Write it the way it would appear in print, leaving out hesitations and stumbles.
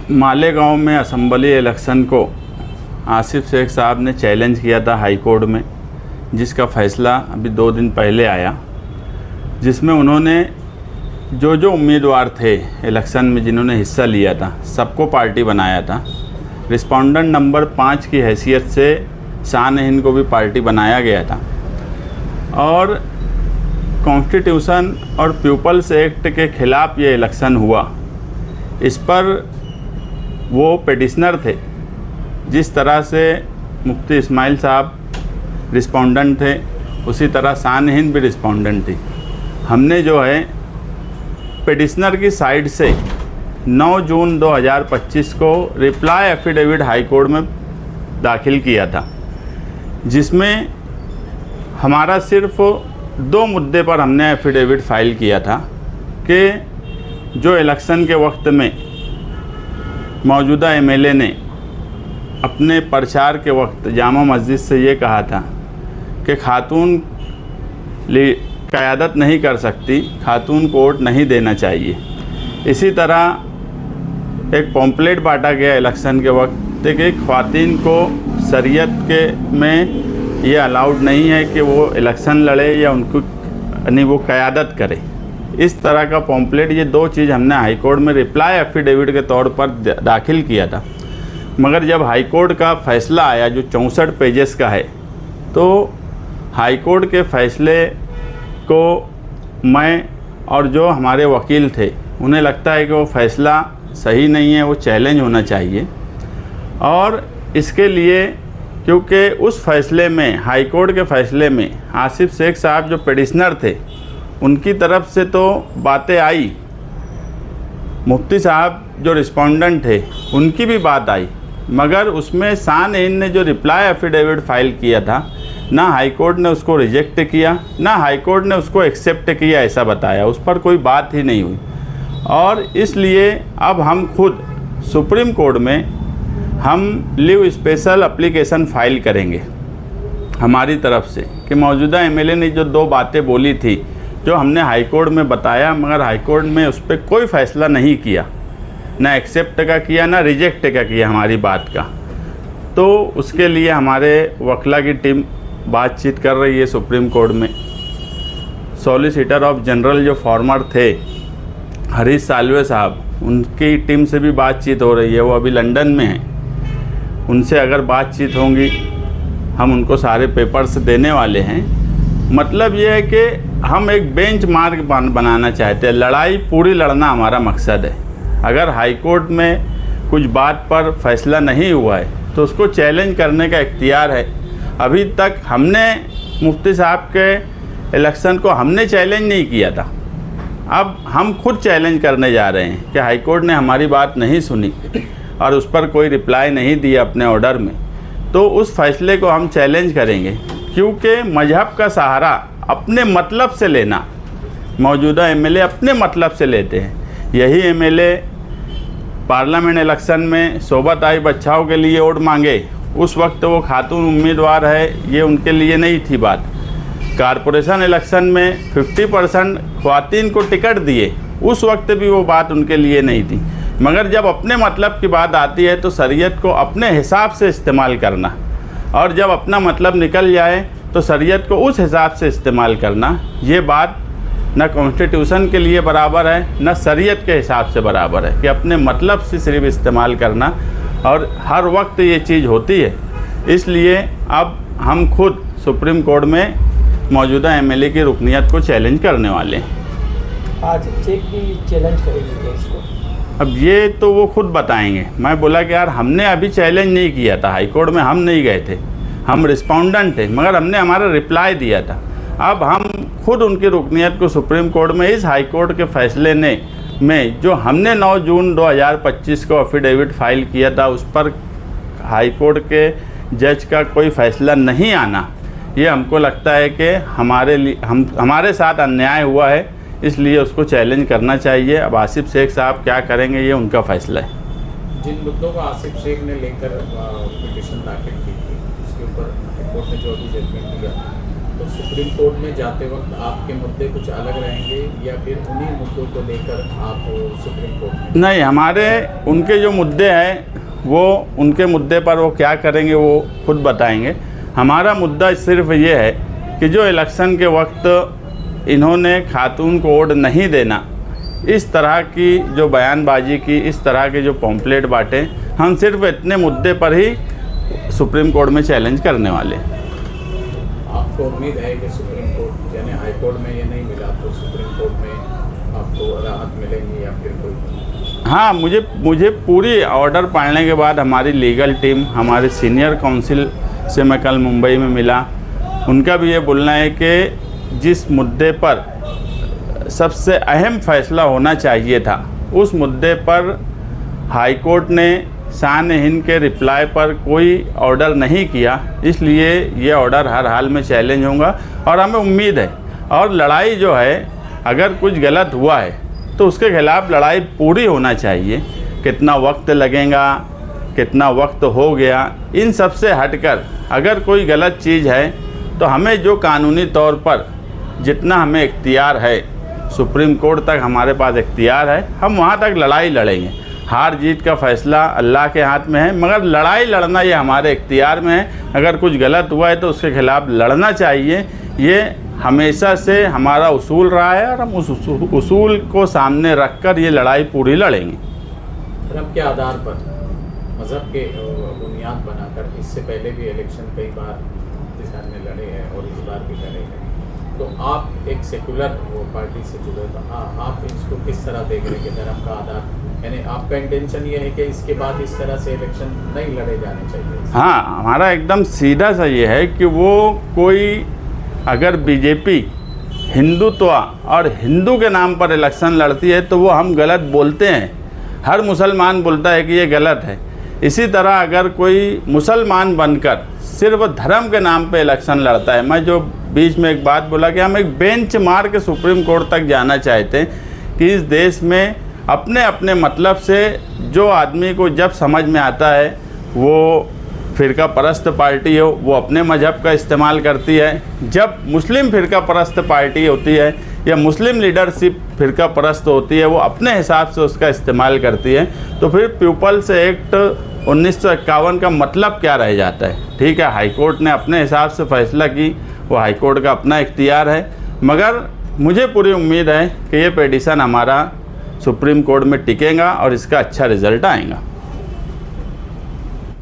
मालेगांव में assembly election को आसिफ शेख साहब ने चैलेंज किया था हाई कोर्ट में, जिसका फ़ैसला अभी 2 दिन पहले आया, जिसमें उन्होंने जो उम्मीदवार थे इलेक्शन में जिन्होंने हिस्सा लिया था सबको पार्टी बनाया था। रिस्पोंडेंट नंबर 5 की हैसियत से शान-ए-हिंद को भी पार्टी बनाया गया था और कॉन्स्टिट्यूशन और पीपल्स एक्ट के ख़िलाफ़ ये इलेक्शन हुआ। इस पर वो पिटिशनर थे, जिस तरह से मुफ्ती इस्माइल साहब रिस्पोंडेंट थे उसी तरह शान-ए-हिंद भी रिस्पोंडेंट थी। हमने जो है पिटिशनर की साइड से 9 जून 2025 को रिप्लाई एफिडेविट हाई कोर्ट में दाखिल किया था, जिसमें हमारा सिर्फ 2 मुद्दे पर हमने एफिडेविट फ़ाइल किया था कि जो इलेक्शन के वक्त में मौजूदा एमएलए ने अपने प्रचार के वक्त जामा मस्जिद से ये कहा था कि खातून क़यादत नहीं कर सकती, खातून को वोट नहीं देना चाहिए। इसी तरह एक पॉम्पलेट बांटा गया इलेक्शन के वक्त कि ख़वातीन को शरीयत के में ये अलाउड नहीं है कि वो इलेक्शन लड़े या उनको यानी वो क़यादत करे। इस तरह का पॉम्पलेट, ये 2 चीज़ हमने हाई कोर्ट में रिप्लाई एफिडेविट के तौर पर दाखिल किया था। मगर जब हाई कोर्ट का फ़ैसला आया जो 64 पेजेस का है, तो हाई कोर्ट के फ़ैसले को मैं और जो हमारे वकील थे उन्हें लगता है कि वो फ़ैसला सही नहीं है, वो चैलेंज होना चाहिए। और इसके लिए क्योंकि उस फैसले में, हाई कोर्ट के फ़ैसले में आसिफ शेख साहब जो पिटिशनर थे उनकी तरफ से तो बातें आई, मुफ्ती साहब जो रिस्पोंडेंट थे उनकी भी बात आई, मगर उसमें शान-ए-हिंद ने जो रिप्लाई एफिडेविट फ़ाइल किया था ना हाई कोर्ट ने उसको रिजेक्ट किया ना हाई कोर्ट ने उसको एक्सेप्ट किया, ऐसा बताया। उस पर कोई बात ही नहीं हुई। और इसलिए अब हम खुद सुप्रीम कोर्ट में हम लीव स्पेशल एप्लीकेशन फ़ाइल करेंगे हमारी तरफ से कि मौजूदा एमएलए ने जो 2 बातें बोली थी जो हमने हाई कोर्ट में बताया, मगर हाई कोर्ट में उस पर कोई फ़ैसला नहीं किया, ना एक्सेप्ट का किया ना रिजेक्ट का किया हमारी बात का। तो उसके लिए हमारे वकला की टीम बातचीत कर रही है सुप्रीम कोर्ट में। सॉलिसिटर ऑफ जनरल जो फॉर्मर थे हरीश साल्वे साहब, उनकी टीम से भी बातचीत हो रही है, वो अभी लंदन में हैं। उनसे अगर बातचीत होंगी हम उनको सारे पेपर्स देने वाले हैं। मतलब ये है कि हम एक बेंच मार्क बनाना चाहते हैं, लड़ाई पूरी लड़ना हमारा मकसद है। अगर हाई कोर्ट में कुछ बात पर फैसला नहीं हुआ है तो उसको चैलेंज करने का इख्तियार है। अभी तक हमने मुफ्ती साहब के इलेक्शन को हमने चैलेंज नहीं किया था, अब हम खुद चैलेंज करने जा रहे हैं कि हाई कोर्ट ने हमारी बात नहीं सुनी और उस पर कोई रिप्लाई नहीं दिया अपने ऑर्डर में, तो उस फैसले को हम चैलेंज करेंगे। क्योंकि मजहब का सहारा अपने मतलब से लेना, मौजूदा एमएलए अपने मतलब से लेते हैं। यही एमएलए पार्लियामेंट इलेक्शन में सोबत आई बच्चाओं के लिए वोट मांगे, उस वक्त वो खातून उम्मीदवार है, ये उनके लिए नहीं थी बात। कारपोरेशन इलेक्शन में 50% ख़वातीन को टिकट दिए, उस वक्त भी वो बात उनके लिए नहीं थी। मगर जब अपने मतलब की बात आती है तो शरीयत को अपने हिसाब से इस्तेमाल करना, और जब अपना मतलब निकल जाए तो शरीयत को उस हिसाब से इस्तेमाल करना, ये बात न कॉन्स्टिट्यूशन के लिए बराबर है न शरीयत के हिसाब से बराबर है कि अपने मतलब से सिर्फ इस्तेमाल करना, और हर वक्त ये चीज़ होती है। इसलिए अब हम खुद सुप्रीम कोर्ट में मौजूदा एमएलए की रुकनियत को चैलेंज करने वाले हैं। आज चेक भी चैलेंज करेंगे क्या इसको? अब ये तो वो खुद बताएंगे। मैं बोला कि यार हमने अभी चैलेंज नहीं किया था, हाई कोर्ट में हम नहीं गए थे, हम रिस्पोंडेंट थे, मगर हमने हमारा रिप्लाई दिया था। अब हम खुद उनकी रुकनियत को सुप्रीम कोर्ट में इस हाई कोर्ट के फ़ैसले में जो हमने 9 जून 2025 को एफिडेविट फ़ाइल किया था, उस पर हाई कोर्ट के जज का कोई फ़ैसला नहीं आना, ये हमको लगता है कि हमारे साथ अन्याय हुआ है, इसलिए उसको चैलेंज करना चाहिए। अब आसिफ शेख साहब क्या करेंगे ये उनका फ़ैसला है। जिन मुद्दों को आसिफ शेख ने लेकर पिटीशन दाखिल की थी उसके ऊपर हाई कोर्ट ने जो अभी जजमेंट दिया तो सुप्रीम कोर्ट में जाते वक्त आपके मुद्दे कुछ अलग रहेंगे या फिर उन्हीं मुद्दों को लेकर आप सुप्रीम कोर्ट में? नहीं, हमारे उनके जो मुद्दे हैं वो उनके मुद्दे पर वो क्या करेंगे वो खुद बताएंगे। हमारा मुद्दा सिर्फ ये है कि जो इलेक्शन के वक्त इन्होंने खातून को वोट नहीं देना, इस तरह की जो बयानबाजी की, इस तरह के जो पॉम्पलेट बांटे, हम सिर्फ इतने मुद्दे पर ही सुप्रीम कोर्ट में चैलेंज करने वाले हैं। आपको उम्मीद है कि सुप्रीम कोर्ट यानी हाई कोर्ट में ये नहीं मिला तो सुप्रीम कोर्ट में आपको राहत मिलेगी या फिर कोई? हाँ, मुझे पूरी ऑर्डर पढ़ने के बाद हमारी लीगल टीम, हमारे सीनियर काउंसिल से मैं कल मुंबई में मिला, उनका भी ये बोलना है कि जिस मुद्दे पर सबसे अहम फैसला होना चाहिए था, उस मुद्दे पर हाई कोर्ट ने शान हिंद के रिप्लाई पर कोई ऑर्डर नहीं किया, इसलिए ये ऑर्डर हर हाल में चैलेंज होगा। और हमें उम्मीद है, और लड़ाई जो है, अगर कुछ गलत हुआ है तो उसके खिलाफ़ लड़ाई पूरी होना चाहिए। कितना वक्त लगेगा, कितना वक्त हो गया, इन सब से हटकर अगर कोई गलत चीज़ है तो हमें जो कानूनी तौर पर जितना हमें इख्तियार है, सुप्रीम कोर्ट तक हमारे पास इख्तियार है, हम वहाँ तक लड़ाई लड़ेंगे। हार जीत का फ़ैसला अल्लाह के हाथ में है, मगर लड़ाई लड़ना ये हमारे इख्तियार में है। अगर कुछ गलत हुआ है तो उसके खिलाफ़ लड़ना चाहिए, ये हमेशा से हमारा उसूल रहा है और हम उस उसूल को सामने रखकर ये लड़ाई पूरी लड़ेंगे। धर्म के आधार पर, मज़हब के बुनियाद बनाकर, इससे पहले भी इलेक्शन कई बार किसान में लड़े हैं और इस बार भी लड़े हैं, तो आप एक सेकुलर पार्टी से जुड़े, तो आप इसको किस तरह देख रहे हैं कि धर्म का आधार, यानी आपका इंटेंशन ये है कि इसके बाद इस तरह से इलेक्शन नहीं लड़े जाने चाहिए? हाँ, हमारा एकदम सीधा सा ये है कि वो कोई अगर बीजेपी हिंदुत्व और हिंदू के नाम पर इलेक्शन लड़ती है तो वो हम गलत बोलते हैं। हर मुसलमान बोलता है कि ये गलत है। इसी तरह अगर कोई मुसलमान बनकर सिर्फ धर्म के नाम पे इलेक्शन लड़ता है, मैं जो बीच में एक बात बोला कि हम एक बेंच मार के सुप्रीम कोर्ट तक जाना चाहते हैं कि इस देश में अपने अपने मतलब से जो आदमी को जब समझ में आता है, वो फ़िरका परस्त पार्टी हो, वो अपने मज़हब का इस्तेमाल करती है। जब मुस्लिम फ़िरका परस्त पार्टी होती है या मुस्लिम लीडरशिप फ़िरका परस्त होती है, वो अपने हिसाब से उसका इस्तेमाल करती है, तो फिर पीपल्स एक्ट 1951 का मतलब क्या रह जाता है? ठीक है, हाई कोर्ट ने अपने हिसाब से फ़ैसला की, वो हाई कोर्ट का अपना इख्तियार है, मगर मुझे पूरी उम्मीद है कि ये पिटीशन हमारा सुप्रीम कोर्ट में टिकेगा और इसका अच्छा रिज़ल्ट आएगा।